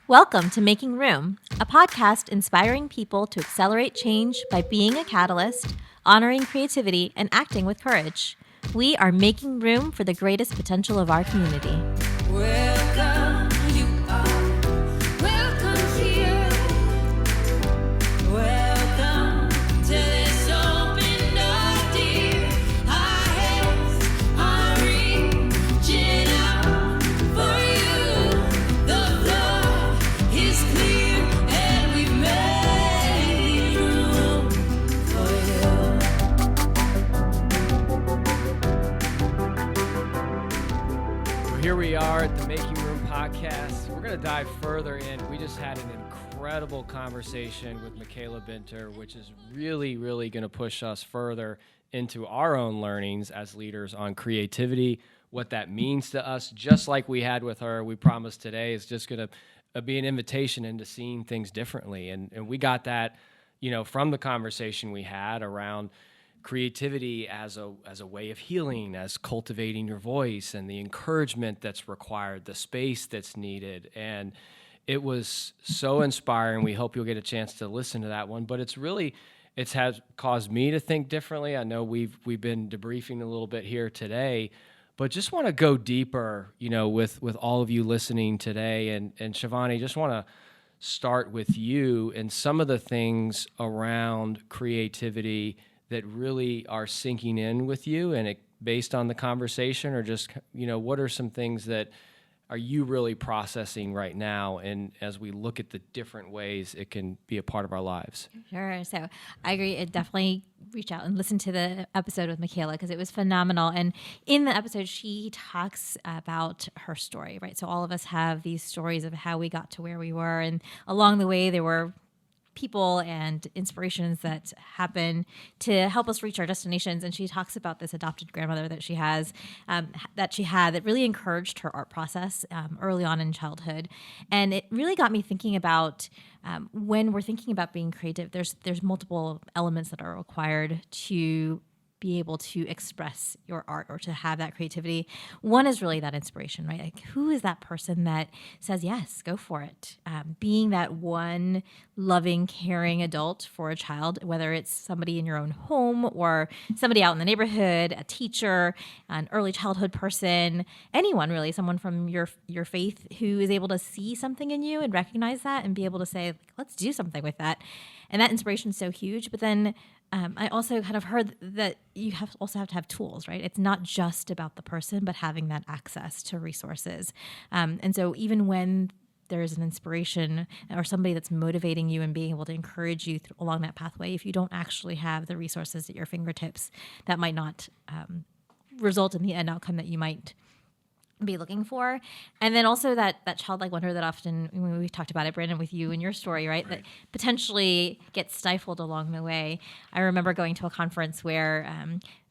Welcome to Making Room, a podcast inspiring people to accelerate change by being a catalyst, honoring creativity, and acting with courage. We are making room for the greatest potential of our community. Welcome, you are welcome here. Welcome to this open door, dear. Our hands are reaching out for you. The floor is clear and we've made room for you. Here we are at the Making Room podcast. We're going to dive further in. We just had an incredible conversation with Michaela Binter, which is really going to push us further into our own learnings as leaders on creativity, what that means to us. Just like we had with her, we promised today is just going to be an invitation into seeing things differently. And we got that, from the conversation we had around creativity as a way of healing, as cultivating your voice, and the encouragement that's required, the space that's needed. And it was so inspiring. We hope you'll get a chance to listen to that one. But it's has caused me to think differently. I know we've been debriefing a little bit here today, but just want to go deeper, with all of you listening today. And Shivani, just want to start with you and some of the things around creativity that really are sinking in with you, and based on the conversation, or just, what are some things that are you really processing right now? And as we look at the different ways it can be a part of our lives. Sure. So I agree. It definitely reach out and listen to the episode with Michaela because it was phenomenal. And in the episode, she talks about her story, right? So all of us have these stories of how we got to where we were. And along the way, there were people and inspirations that happen to help us reach our destinations. And she talks about this adopted grandmother that she has, that really encouraged her art process early on in childhood. And it really got me thinking about when we're thinking about being creative, there's multiple elements that are required to be able to express your art or to have that creativity. One is really that inspiration, right? Like, who is that person that says, yes, go for it? Being that one loving, caring adult for a child, whether it's somebody in your own home or somebody out in the neighborhood, a teacher, an early childhood person, anyone really, someone from your faith who is able to see something in you and recognize that and be able to say, let's do something with that. And that inspiration is so huge. But then I also kind of heard that you also have to have tools, right? It's not just about the person, but having that access to resources. And so even when there's an inspiration or somebody that's motivating you and being able to encourage you along that pathway, if you don't actually have the resources at your fingertips, that might not result in the end outcome that you might be looking for. And then also that childlike wonder that often, when we talked about it, Brandon, with you and your story, right, that potentially gets stifled along the way. I remember going to a conference where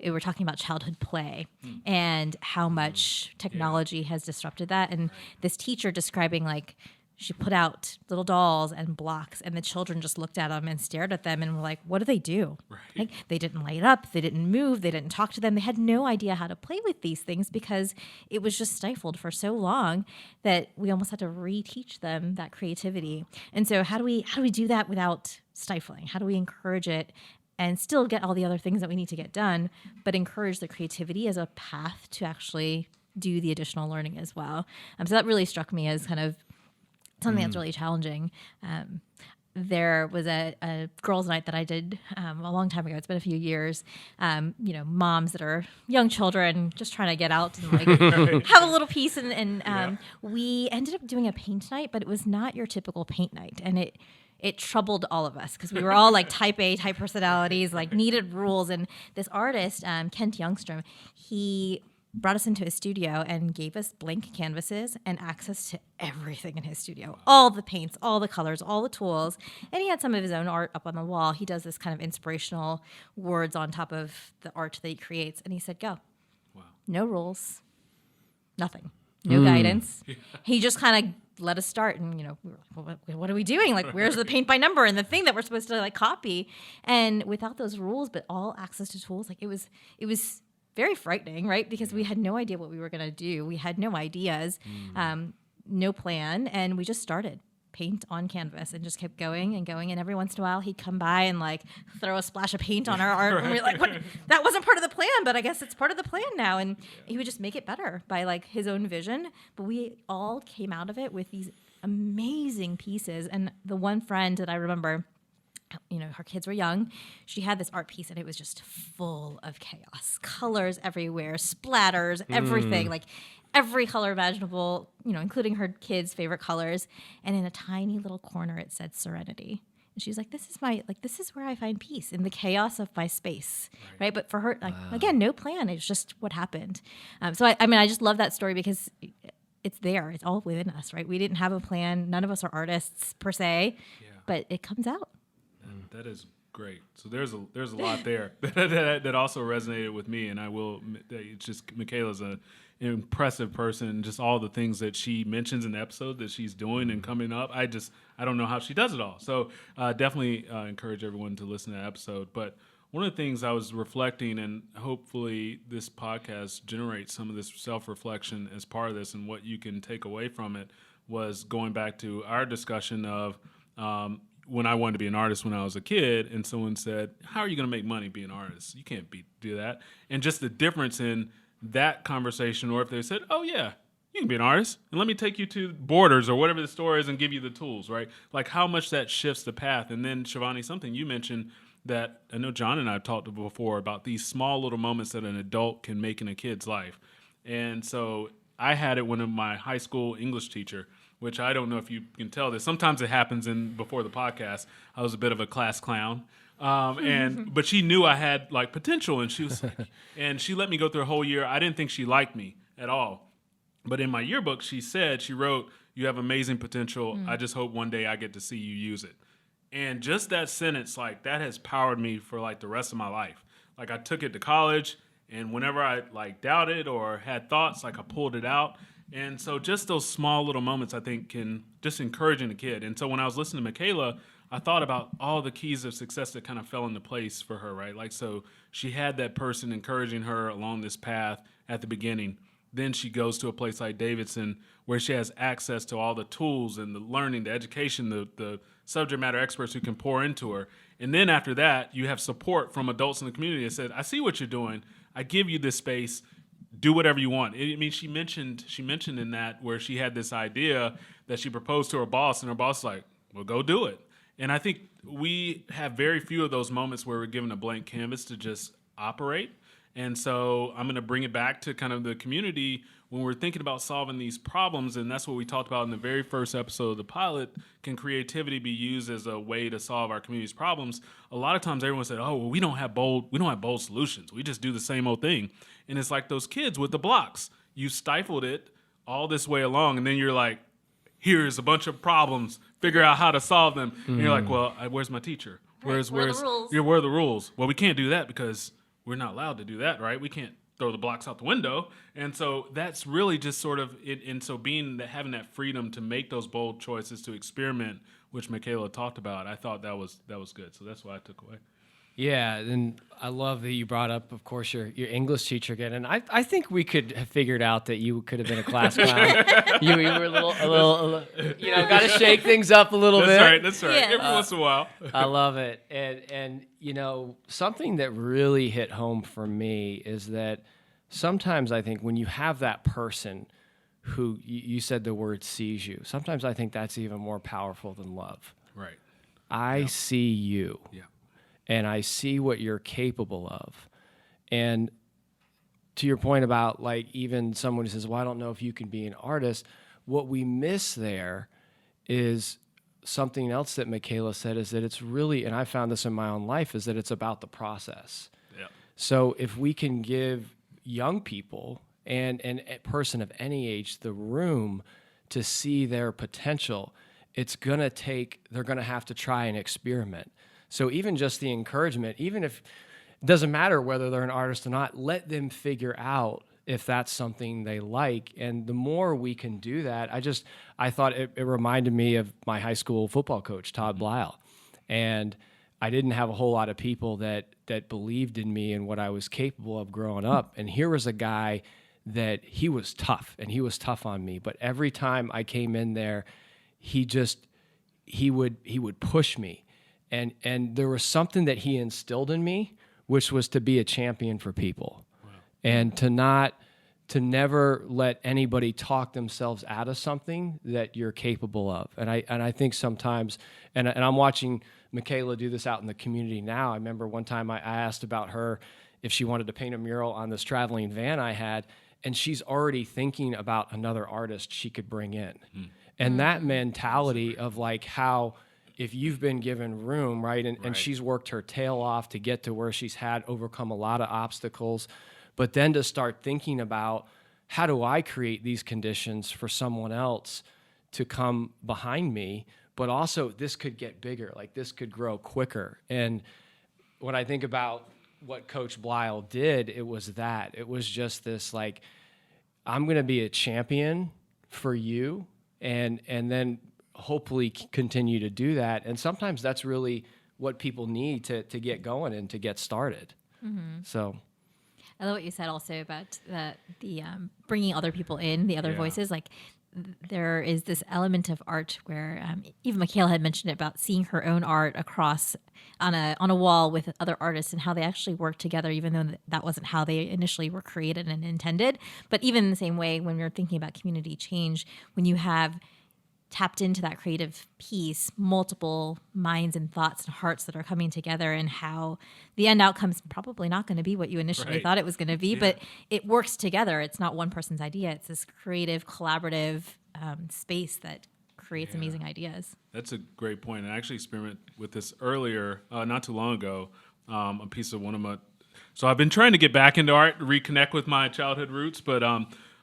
we were talking about childhood play and how much technology has disrupted that. And this teacher describing, like, she put out little dolls and blocks, and the children just looked at them and stared at them and were like, what do they do? Right. Like, they didn't light up, they didn't move, they didn't talk to them. They had no idea how to play with these things because it was just stifled for so long that we almost had to reteach them that creativity. And so how do we do that without stifling? How do we encourage it and still get all the other things that we need to get done, but encourage the creativity as a path to actually do the additional learning as well? So that really struck me as kind of something that's really challenging. There was a girls' night that I did a long time ago. It's been a few years. Moms that are young children just trying to get out and have a little piece. And we ended up doing a paint night, but it was not your typical paint night. And it troubled all of us because we were all like type A type personalities, like needed rules. And this artist, Kent Youngstrom, he brought us into his studio and gave us blank canvases and access to everything in his studio. All the paints, all the colors, all the tools. And he had some of his own art up on the wall. He does this kind of inspirational words on top of the art that he creates. And he said, go. Wow. No rules. Nothing. No guidance. Yeah. He just kind of let us start. And, we were like, what are we doing? Like, where's the paint by number and the thing that we're supposed to copy? And without those rules, but all access to tools, it was very frightening, right? Because we had no idea what we were going to do. We had no ideas, no plan, and we just started paint on canvas and just kept going and going. And every once in a while he'd come by and like throw a splash of paint on our art. Right. And we're like, what? That wasn't part of the plan, but I guess it's part of the plan now. And he would just make it better by like his own vision. But we all came out of it with these amazing pieces. And the one friend that I remember, you know, her kids were young. She had this art piece and it was just full of chaos, colors everywhere, splatters, everything, like every color imaginable, you know, including her kids' favorite colors. And in a tiny little corner, it said serenity. And she's like, this is where I find peace in the chaos of my space. Right. But for her, like, again, no plan. It's just what happened. So I mean, I just love that story because it's there. It's all within us, right? We didn't have a plan. None of us are artists per se, but it comes out. That is great. So there's a lot there that also resonated with me, and I will. It's just Michaela's an impressive person. Just all the things that she mentions in the episode that she's doing and coming up. I don't know how she does it all. So definitely encourage everyone to listen to that episode. But one of the things I was reflecting, and hopefully this podcast generates some of this self-reflection as part of this, and what you can take away from it, was going back to our discussion of. When I wanted to be an artist when I was a kid, and someone said, how are you going to make money being an artist? You can't do that. And just the difference in that conversation, or if they said, oh, yeah, you can be an artist, and let me take you to Borders or whatever the store is and give you the tools, right? Like how much that shifts the path. And then, Shivani, something you mentioned that I know John and I have talked before about these small little moments that an adult can make in a kid's life. And so I had it when my high school English teacher, which I don't know if you can tell this. Sometimes it happens before the podcast. I was a bit of a class clown. But she knew I had like potential, and she was like, and she let me go through a whole year. I didn't think she liked me at all. But in my yearbook, she wrote, you have amazing potential. I just hope one day I get to see you use it. And just that sentence, like that has powered me for like the rest of my life. Like I took it to college, and whenever I like doubted or had thoughts, like I pulled it out. And so just those small little moments, I think, can just encouraging a kid. And so when I was listening to Michaela, I thought about all the keys of success that kind of fell into place for her, right? Like, so she had that person encouraging her along this path at the beginning. Then she goes to a place like Davidson where she has access to all the tools and the learning, the education, the subject matter experts who can pour into her. And then after that, you have support from adults in the community that said, I see what you're doing. I give you this space. Do whatever you want. I mean, she mentioned in that where she had this idea that she proposed to her boss, and her boss was like, well, go do it. And I think we have very few of those moments where we're given a blank canvas to just operate. And so I'm going to bring it back to kind of the community when we're thinking about solving these problems. And that's what we talked about in the very first episode of the pilot. Can creativity be used as a way to solve our community's problems? A lot of times everyone said, oh, well, we don't have bold solutions. We just do the same old thing. And it's like those kids with the blocks. You stifled it all this way along, and then you're like, here's a bunch of problems. Figure out how to solve them. And you're like, well, where's my teacher? Where are the rules? Where are the rules? Well, we can't do that because we're not allowed to do that, right? We can't throw the blocks out the window. And so that's really just sort of it. And so having that freedom to make those bold choices, to experiment, which Michaela talked about, I thought that was good. So that's what I took away. Yeah, and I love that you brought up, of course, your English teacher again. And I think we could have figured out that you could have been a class clown. you were a little, got to shake things up a little bit. That's right. Yeah. Every once in a while. I love it. And something that really hit home for me is that sometimes I think when you have that person who, you said the word sees you, sometimes I think that's even more powerful than love. Right. I see you. Yeah. And I see what you're capable of. And to your point about like even someone who says, well, I don't know if you can be an artist, what we miss there is something else that Michaela said, is that it's really, and I found this in my own life, is that it's about the process. Yeah. So if we can give young people and a person of any age the room to see their potential, they're going to have to try and experiment. So even just the encouragement, even if it doesn't matter whether they're an artist or not, let them figure out if that's something they like. And the more we can do that, I thought it reminded me of my high school football coach, Todd Blyle. And I didn't have a whole lot of people that believed in me and what I was capable of growing up. And here was a guy that he was tough, and he was tough on me. But every time I came in there, he he would push me, and there was something that he instilled in me, which was to be a champion for people, and to never let anybody talk themselves out of something that you're capable of. And I think sometimes, and I'm watching Michaela do this out in the community now. I remember one time I asked about her if she wanted to paint a mural on this traveling van I had, and she's already thinking about another artist she could bring in. And that mentality of like how, if you've been given room, right, and she's worked her tail off to get to where she's had overcome a lot of obstacles, but then to start thinking about, how do I create these conditions for someone else to come behind me, but also this could get bigger, like this could grow quicker. And when I think about what Coach Blyle did, it was that. It was just this like, I'm going to be a champion for you, and then hopefully continue to do that. And sometimes that's really what people need to get going and to get started. So I love what you said also about the bringing other people in, the other voices. Like, there is this element of art where even Michaela had mentioned it about seeing her own art across on a wall with other artists and how they actually work together, even though that wasn't how they initially were created and intended. But even in the same way, when we're thinking about community change, when you have tapped into that creative piece, multiple minds and thoughts and hearts that are coming together, and how the end outcome's probably not going to be what you initially thought it was going to be, but it works together. It's not one person's idea. It's this creative, collaborative space that creates amazing ideas. That's a great point. I actually experimented with this earlier, not too long ago, a piece of one of my... So I've been trying to get back into art, reconnect with my childhood roots, but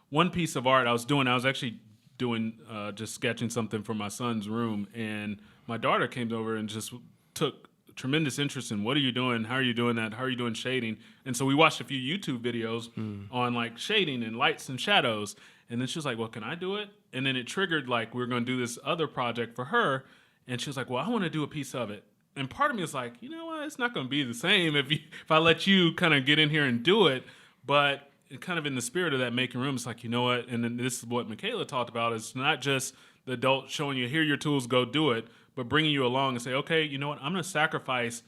one piece of art I was actually doing just sketching something for my son's room, and my daughter came over and just took tremendous interest in, what are you doing? How are you doing that? How are you doing shading? And so we watched a few YouTube videos on like shading and lights and shadows. And then she was like, well, can I do it? And then it triggered, like, we were going to do this other project for her. And she was like, well, I want to do a piece of it. And part of me was like, you know what? It's not going to be the same if I let you kind of get in here and do it. But kind of in the spirit of that making room, it's like, you know what? And then this is what Michaela talked about. It's not just the adult showing you, here are your tools, go do it, but bringing you along and say, okay, you know what? I'm going to sacrifice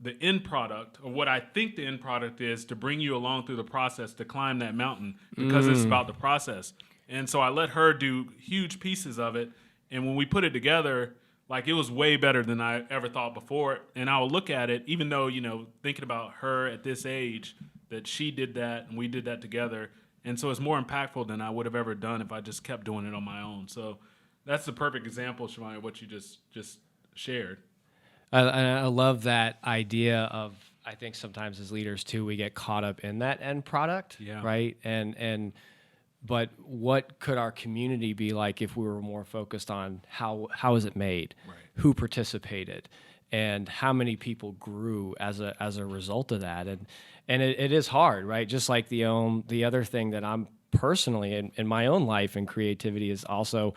the end product, or what I think the end product is, to bring you along through the process to climb that mountain, because it's about the process. And so I let her do huge pieces of it. And when we put it together, like, it was way better than I ever thought before. And I'll look at it, even though, you know, thinking about her at this age, that she did that and we did that together. And so it's more impactful than I would have ever done if I just kept doing it on my own. So that's the perfect example, Shivani, of what you just shared. I love that idea of, I think sometimes as leaders too, we get caught up in that end product, right? But what could our community be like if we were more focused on how is it made, who participated, and how many people grew as a result of that? And it is hard, right? Just like the other thing that I'm personally in my own life and creativity is also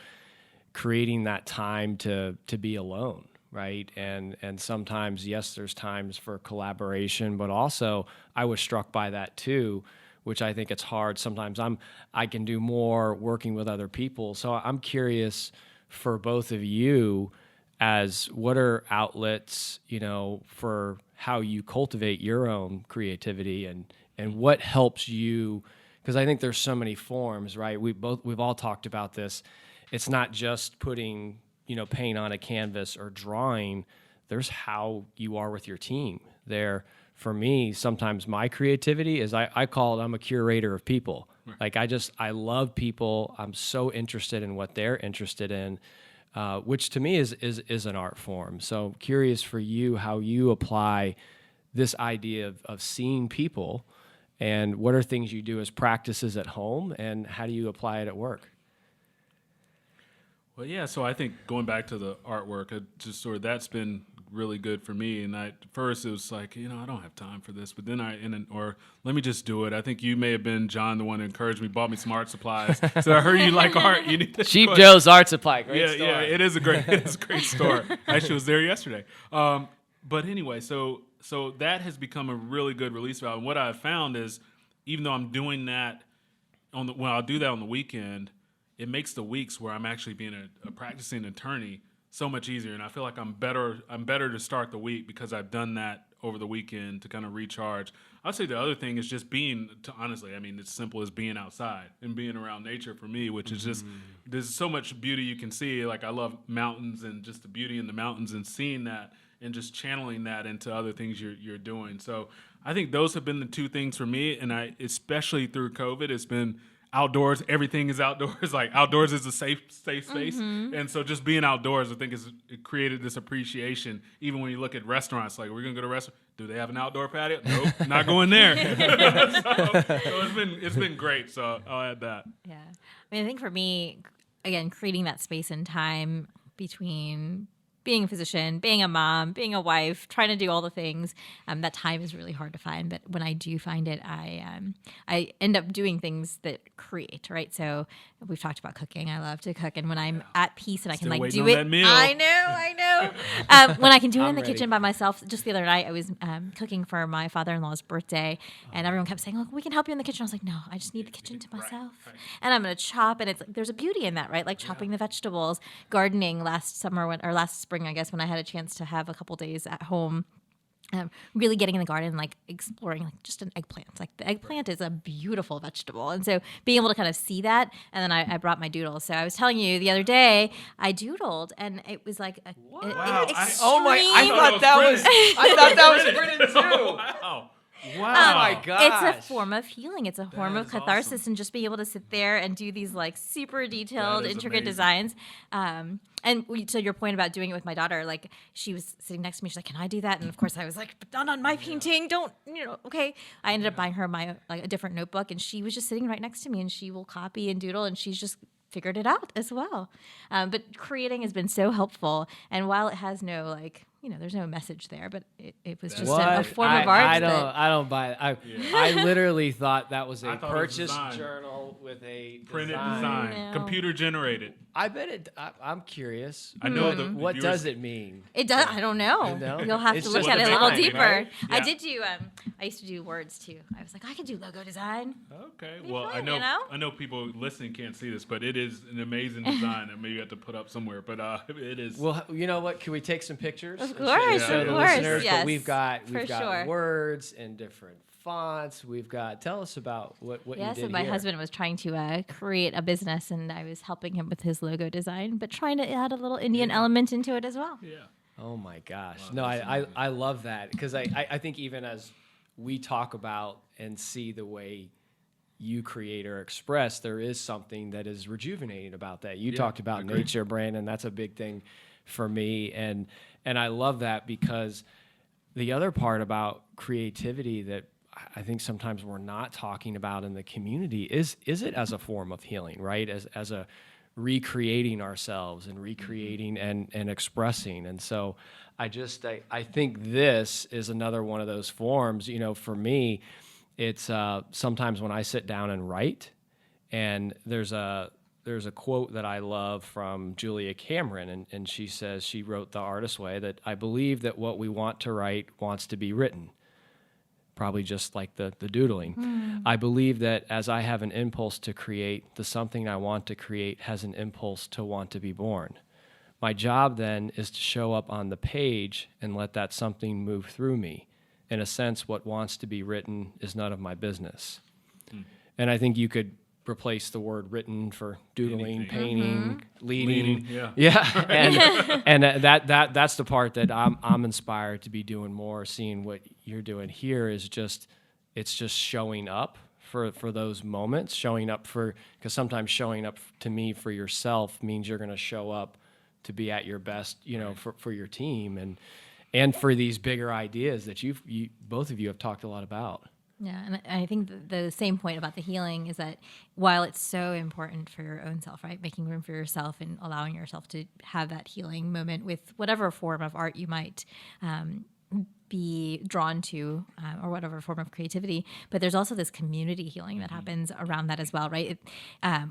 creating that time to be alone, right? And sometimes, yes, there's times for collaboration, but also I was struck by that too, which I think it's hard. Sometimes I can do more working with other people. So I'm curious for both of you, as what are outlets, you know, for how you cultivate your own creativity, and what helps you, because I think there's so many forms, right? We've all talked about this. It's not just putting, you know, paint on a canvas or drawing. There's how you are with your team. There, for me, sometimes my creativity is, I call it, I'm a curator of people. Like, I love people. I'm so interested in what they're interested in, which to me is an art form. So curious for you how you apply this idea of seeing people, and what are things you do as practices at home, and how do you apply it at work? Well, yeah, so I think going back to the artwork, that's been really good for me. And at first it was like, you know, I don't have time for this, but then or let me just do it. I think you may have been, John, the one who encouraged me, bought me some art supplies. So I heard you like art. You need to Cheap Joe's Art Supply, great store. Yeah, it is a great store. I actually was there yesterday. But anyway, so that has become a really good release valve. And what I've found is, even though I'm doing that when I'll do that on the weekend, it makes the weeks where I'm actually being a practicing attorney so much easier. And I feel like I'm better to start the week because I've done that over the weekend to kind of recharge. I'd say the other thing is just honestly, I mean, it's simple as being outside and being around nature for me, which is just, there's so much beauty you can see. Like I love mountains and just the beauty in the mountains and seeing that and just channeling that into other things you're doing. So I think those have been the two things for me. And especially through COVID, it's been outdoors. Everything is outdoors. Like outdoors is a safe space. And so just being outdoors, I think it created this appreciation. Even when you look at restaurants, like we're going to go to a restaurant. Do they have an outdoor patio? Nope, not going there. so it's been great. So I'll add that. Yeah. I mean, I think for me, again, creating that space and time between being a physician, being a mom, being a wife, trying to do all the things, that time is really hard to find. But when I do find it, I end up doing things that create, right? So we've talked about cooking. I love to cook. And when I'm at peace and I can Still like waiting do on it. that meal. I know. When I can do it in the ready. kitchen by myself. Just the other night, I was cooking for my father-in-law's birthday and everyone kept saying, look, we can help you in the kitchen. I was like, no, I just need the kitchen to myself. Right. And I'm going to chop. And it's like, there's a beauty in that, right? Like chopping the vegetables, gardening last spring, I guess, when I had a chance to have a couple days at home, really getting in the garden, like exploring like just an eggplant. Like the eggplant is a beautiful vegetable. And so being able to kind of see that. And then I brought my doodles. So I was telling you the other day, I doodled and it was like Wow. extreme. I thought that was Brennan too. Wow. Oh my gosh. It's a form of healing. It's a form of is catharsis, awesome. and just being able to sit there and do these like super detailed, That is intricate amazing. designs. To your point about doing it with my daughter, like she was sitting next to me, she's like, "Can I do that?" And of course, I was like, "But not on my painting. Don't, okay." I ended up buying her a different notebook, and she was just sitting right next to me, and she will copy and doodle, and she's just figured it out as well. But creating has been so helpful, and while it has no there's no message there, but it was just a form of art. I don't buy it. I literally thought that was a I thought it was purchase design. journal with a Printed design. design, No. computer generated. I bet it. I'm curious. I know the What viewers- does it mean? It does. I don't know. No? You'll have It's to look just at it a a little design, deeper. right? I Yeah. did do. I used to do words too. I was like, I could do logo design. Okay. Be Well, fun, I know people listening can't see this, but it is an amazing design that maybe you have to put up somewhere. But it is. Well, you know what? Can we take some pictures? Of and course, show of the course, listeners? yes, But we've got for sure. words in different fonts. Tell us about what Yeah, you did so my here. husband was trying to create a business, and I was helping him with his logo design, but trying to add a little Indian element into it as well. yeah. Oh my gosh! Wow, No, that's I love that because I think even as we talk about and see the way you create or express, there is something that is rejuvenating about that. You talked about agreed. nature, Brandon. That's a big thing for me, and I love that because the other part about creativity that I think sometimes we're not talking about in the community is it as a form of healing, right? As a recreating ourselves and recreating and expressing. And so I think this is another one of those forms. For me, it's sometimes when I sit down and write, and there's a quote that I love from Julia Cameron, and she says, she wrote The Artist's Way, that I believe that what we want to write wants to be written. Probably just like the doodling. I believe that as I have an impulse to create, the something I want to create has an impulse to want to be born. My job then is to show up on the page and let that something move through me. In a sense, what wants to be written is none of my business. And I think you could replace the word written for doodling, Anything. painting, leading. Yeah. And that's the part that I'm inspired to be doing more. Seeing what you're doing here is it's just showing up for those moments, because sometimes showing up to me for yourself means you're going to show up to be at your best, for your team and for these bigger ideas that you both of you have talked a lot about. Yeah, and I think the same point about the healing is that while it's so important for your own self, right, making room for yourself and allowing yourself to have that healing moment with whatever form of art you might be drawn to, or whatever form of creativity, but there's also this community healing that happens around that as well, right?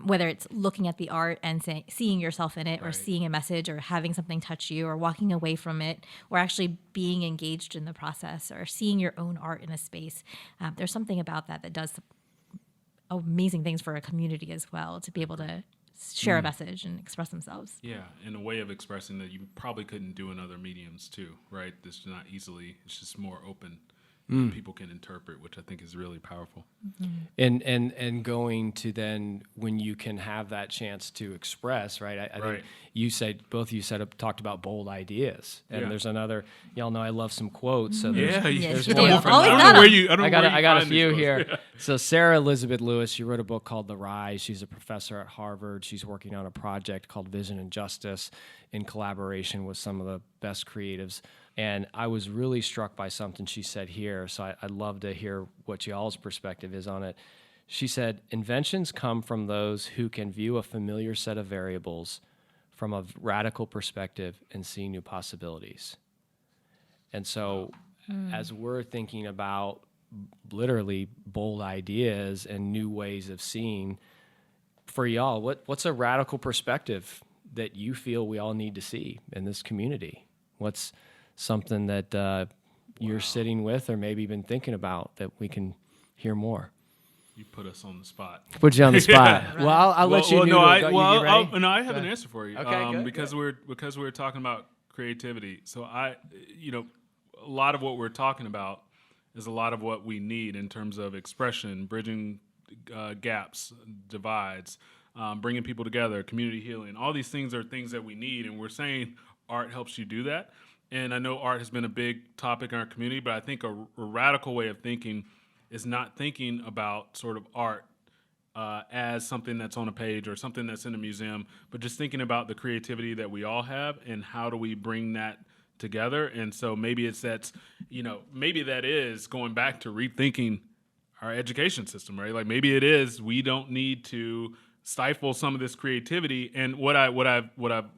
Whether it's looking at the art and seeing yourself in it, or Right. seeing a message, or having something touch you, or walking away from it, or actually being engaged in the process, or seeing your own art in a space. There's something about that does amazing things for a community as well, to be able to share a message and express themselves. Yeah, and a way of expressing that you probably couldn't do in other mediums too, right? This not easily. It's just more open. People can interpret, which I think is really powerful. And going to then when you can have that chance to express, right? I think you said, both of you talked about bold ideas, and there's another. Y'all know I love some quotes, so there's Yes, you one do. from- Always I got don't know where 'em. you. I got a find few these here. quotes. So Sarah Elizabeth Lewis, she wrote a book called The Rise. She's a professor at Harvard. She's working on a project called Vision and Justice in collaboration with some of the best creatives. And I was really struck by something she said here. So I'd love to hear what y'all's perspective is on it. She said, inventions come from those who can view a familiar set of variables from a radical perspective and see new possibilities. And so as we're thinking about literally bold ideas and new ways of seeing, for y'all, what's a radical perspective that you feel we all need to see in this community? What's something that you're sitting with or maybe even thinking about that we can hear more? You put us on the spot. Put you on the spot. Well, I'll let you Well, noodle. no, I, Go- you well, get ready? no, I have an answer for you. Okay, good, because we're talking about creativity. So a lot of what we're talking about is a lot of what we need in terms of expression, bridging gaps, divides, bringing people together, community healing. All these things are things that we need, and we're saying art helps you do that. And I know art has been a big topic in our community, but I think a radical way of thinking is not thinking about sort of art as something that's on a page or something that's in a museum, but just thinking about the creativity that we all have and how do we bring that together. And so maybe maybe that is going back to rethinking our education system, right? Like maybe it is we don't need to stifle some of this creativity. And what I've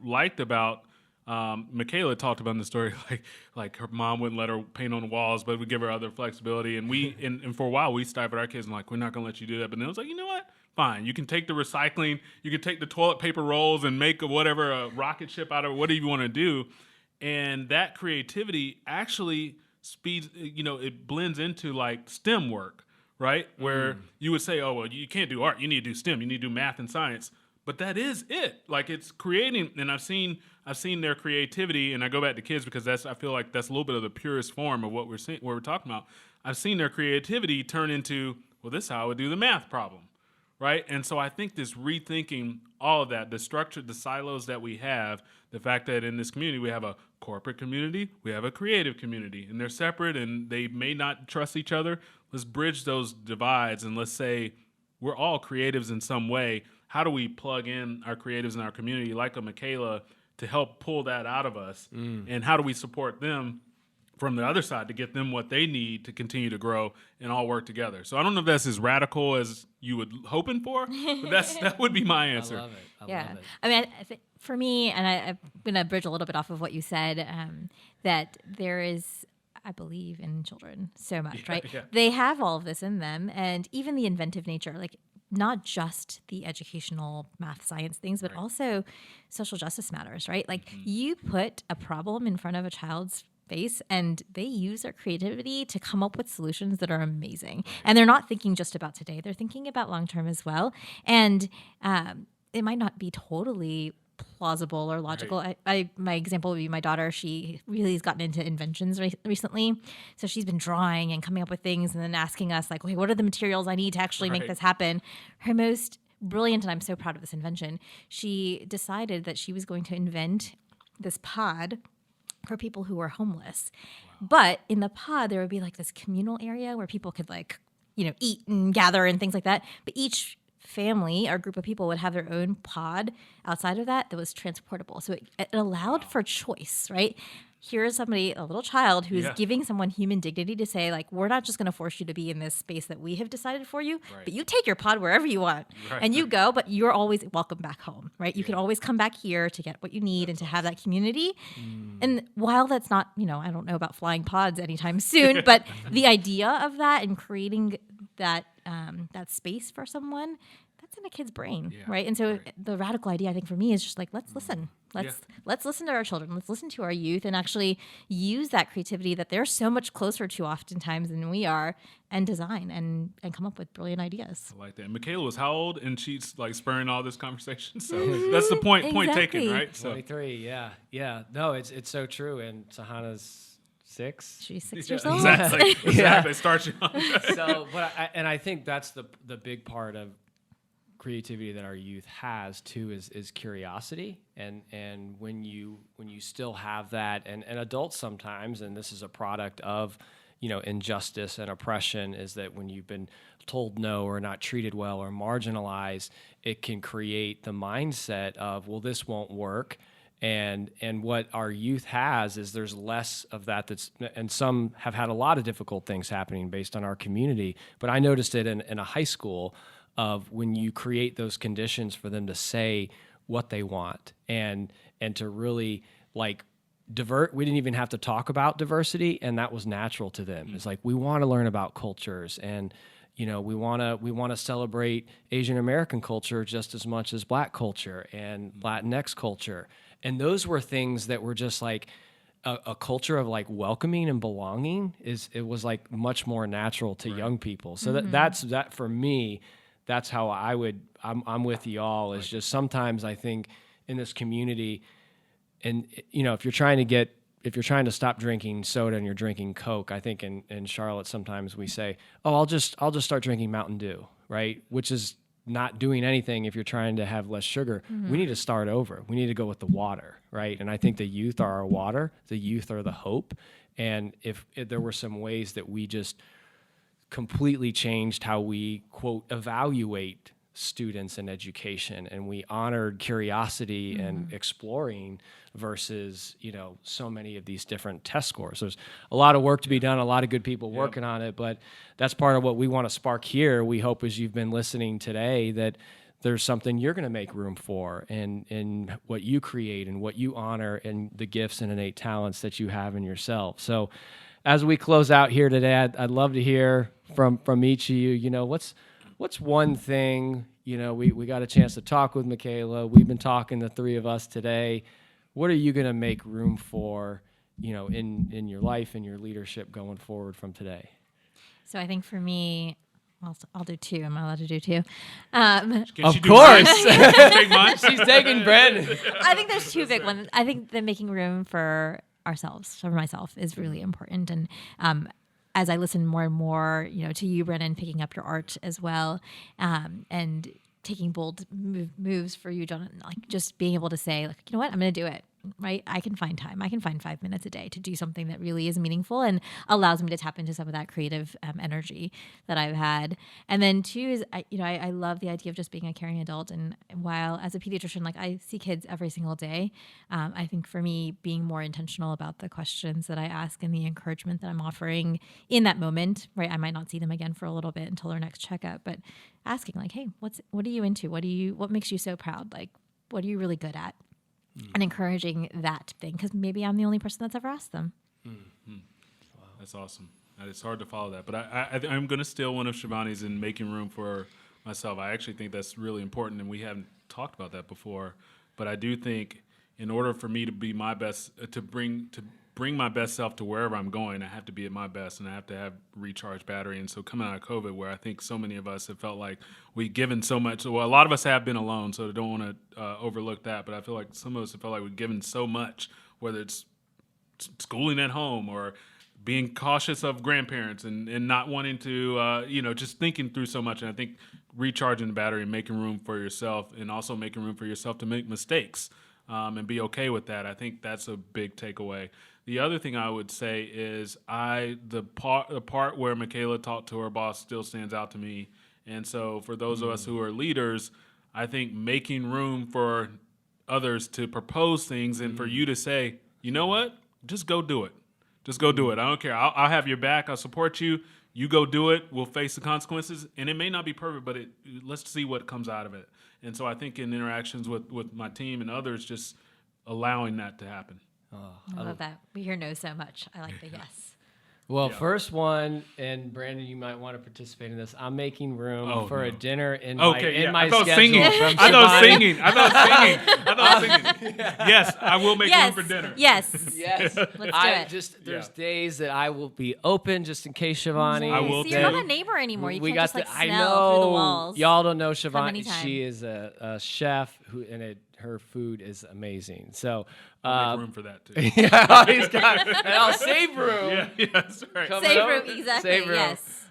liked about Michaela talked about in the story, like her mom wouldn't let her paint on the walls, but would give her other flexibility. And we, and for a while, we stifled our kids and like, we're not going to let you do that. But then it was like, you know what? Fine. You can take the recycling, you can take the toilet paper rolls and make a rocket ship out of it, whatever you want to do. And that creativity actually speeds, it blends into like STEM work, right? Where you would say, oh, well, you can't do art. You need to do STEM. You need to do math and science. But that is it. Like it's creating, and I've seen their creativity, and I go back to kids because I feel like that's a little bit of the purest form of what we're talking about. I've seen their creativity turn into, well, this is how I would do the math problem, right? And so I think this rethinking all of that, the structure, the silos that we have, the fact that in this community we have a corporate community, we have a creative community, and they're separate and they may not trust each other. Let's bridge those divides and let's say we're all creatives in some way. How do we plug in our creatives in our community, like a Michaela, to help pull that out of us? And how do we support them from the other side to get them what they need to continue to grow and all work together? So I don't know if that's as radical as you would hoping for, but that would be my answer. I love it. I Yeah. love it. I mean, I think for me, and I'm going to bridge a little bit off of what you said, that there is, I believe in children so much, right? Yeah. They have all of this in them, and even the inventive nature, like not just the educational math science things, but also social justice matters, right? Like you put a problem in front of a child's face and they use their creativity to come up with solutions that are amazing. And they're not thinking just about today, they're thinking about long term as well. And it might not be totally plausible or logical. Right. My example would be my daughter. She really has gotten into inventions recently. So she's been drawing and coming up with things and then asking us like, okay, what are the materials I need to actually make this happen? Her most brilliant, and I'm so proud of this invention, she decided that she was going to invent this pod for people who were homeless. Wow. But in the pod, there would be like this communal area where people could like, eat and gather and things like that. But each family or group of people would have their own pod outside of that was transportable. So it allowed for choice, right? Here's a little child who's giving someone human dignity to say, like, we're not just going to force you to be in this space that we have decided for you, but you take your pod wherever you want and you go, but you're always welcome back home, right? You can always come back here to get what you need and to have that community. And while that's not, I don't know about flying pods anytime soon, but the idea of that and creating that space for someone, that's in a kid's brain, right? And so the radical idea, I think, for me is just like, let's listen. Let's listen to our children. Let's listen to our youth and actually use that creativity that they're so much closer to oftentimes than we are, and design and come up with brilliant ideas. I like that. And Michaela was how old? And she's like spurring all this conversation. So that's the point taken, right? So 23, yeah. No, it's so true. And Sahana's 6. She's 6 years old. Exactly. Start you on. So, I think that's the big part of creativity that our youth has too is curiosity, and when you still have that, and adults sometimes, and this is a product of injustice and oppression, is that when you've been told no or not treated well or marginalized, it can create the mindset of, well, this won't work. And what our youth has is there's less of that. And some have had a lot of difficult things happening based on our community. But I noticed it in a high school, of when you create those conditions for them to say what they want and to really divert. We didn't even have to talk about diversity, and that was natural to them. It's like, we want to learn about cultures, and we want to celebrate Asian American culture just as much as Black culture and Latinx culture. And those were things that were just like a culture of welcoming and belonging. It was much more natural to young people. So that's for me. That's how I'm with y'all, is just sometimes I think in this community, and if you're trying to stop drinking soda and you're drinking Coke, I think in Charlotte sometimes we say, oh, I'll just start drinking Mountain Dew, right? Which is not doing anything if you're trying to have less sugar. We need to start over. We need to go with the water, right? And I think the youth are our water. The youth are the hope. And if there were some ways that we just completely changed how we, quote, evaluate students in education, and we honored curiosity and exploring versus, so many of these different test scores. There's a lot of work to be done, a lot of good people working on it, but that's part of what we want to spark here. We hope, as you've been listening today, that there's something you're going to make room for in what you create and what you honor and the gifts and innate talents that you have in yourself. So as we close out here today, I'd love to hear from each of you. What's one thing? We got a chance to talk with Michaela. We've been talking, the three of us today. What are you going to make room for, in your life and your leadership going forward from today? So I think for me, I'll do 2. Am I allowed to do 2? Of course. Take mine? She's taking Brandon. I think there's 2 big ones. I think that making room for ourselves, for myself, is really important. And as I listen more and more, to you, Brennan, picking up your art as well, and taking bold moves for you, John, just being able to say, you know what, I'm going to do it. Right? I can find time. I can find 5 minutes a day to do something that really is meaningful and allows me to tap into some of that creative energy that I've had. And then 2 is, I love the idea of just being a caring adult. And while as a pediatrician, I see kids every single day, I think for me, being more intentional about the questions that I ask and the encouragement that I'm offering in that moment, right? I might not see them again for a little bit until their next checkup, but asking hey, what are you into? What makes you so proud? What are you really good at? And encouraging that thing, because maybe I'm the only person that's ever asked them. Wow. That's awesome. It's hard to follow that, but I'm going to steal one of Shivani's in making room for myself. I actually think that's really important, and we haven't talked about that before. But I do think, in order for me to be my best, to bring my best self to wherever I'm going, I have to be at my best, and I have to have recharged battery. And so coming out of COVID, where I think so many of us have felt like we've given so much, well, a lot of us have been alone, so I don't want to overlook that, but I feel like some of us have felt like we've given so much, whether it's schooling at home or being cautious of grandparents and not wanting to, just thinking through so much. And I think recharging the battery and making room for yourself, and also making room for yourself to make mistakes and be okay with that. I think that's a big takeaway. The other thing I would say is the part where Michaela talked to her boss still stands out to me. And so for those of us who are leaders, I think making room for others to propose things and for you to say, you know what, just go do it. Just go do it. I don't care. I'll have your back. I'll support you. You go do it. We'll face the consequences. And it may not be perfect, but let's see what comes out of it. And so I think in interactions with my team and others, just allowing that to happen. I love that. We hear no so much. I like the yes. Well, first one, and Brandon, you might want to participate in this. I'm making room for a dinner in my I thought schedule. singing. From I thought Shivani. singing. I thought singing. Yes, I will make room for dinner. Yes. Yes, Let's do it. There's days that I will be open just in case Shivani. I will So you're not a neighbor anymore. You can't just I smell through the know walls. y'all don't know Shivani. anytime. She is a chef her food is amazing. So I'll make room for that too. yeah, he's got and I'll save room. Yeah, that's right. Coming Save up. room, exactly. Save room. Yes.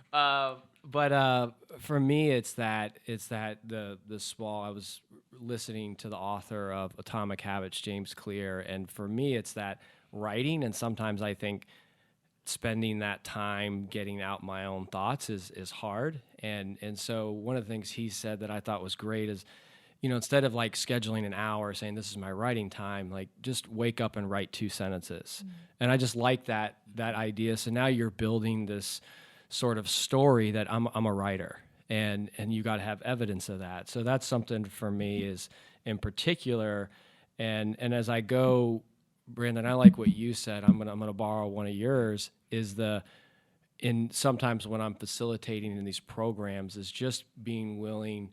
But for me, it's that the small. I was listening to the author of Atomic Habits, James Clear, and for me, it's that writing. And sometimes I think spending that time getting out my own thoughts is hard. And so one of the things he said that I thought was great is, instead of like scheduling an hour saying this is my writing time, like just wake up and write 2 sentences. And I just like that idea. So now you're building this sort of story that I'm a writer, and you got to have evidence of that. So that's something for me is in particular. And as I go, Brandon, I like what you said. I'm gonna borrow one of yours. Sometimes when I'm facilitating in these programs is just being willing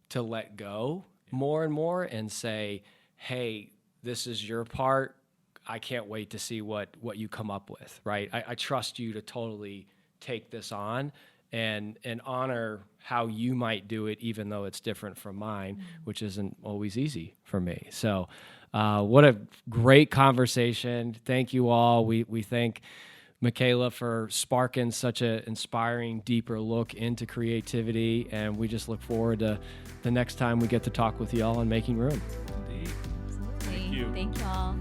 to let go more and more and say, hey, this is your part. I can't wait to see what you come up with, right? I trust you to totally take this on and honor how you might do it, even though it's different from mine, which isn't always easy for me. So what a great conversation. Thank you all. We thank Michaela for sparking such an inspiring, deeper look into creativity, and we just look forward to the next time we get to talk with y'all on Making Room. Indeed. Thank you. Thank you all.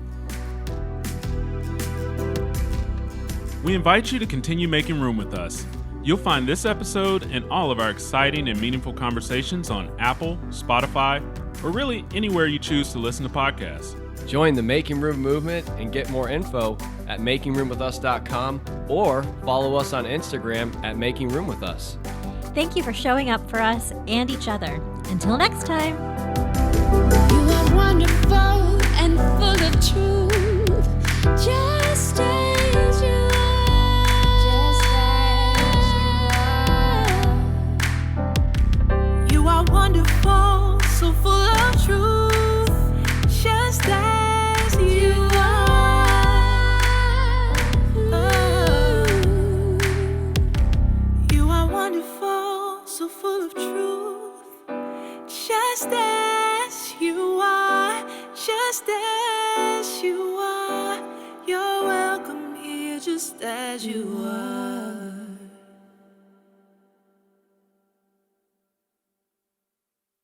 We invite you to continue making room with us. You'll find this episode and all of our exciting and meaningful conversations on Apple, Spotify, or really anywhere you choose to listen to podcasts. Join the Making Room movement and get more info at makingroomwithus.com or follow us on Instagram at Making Room With Us. Thank you for showing up for us and each other. Until next time. You are wonderful and full of truth, just as you are. You are wonderful, so full of truth, just as you are. You are wonderful, so full of truth, just as you are, just as you are. You're welcome here, just as you are.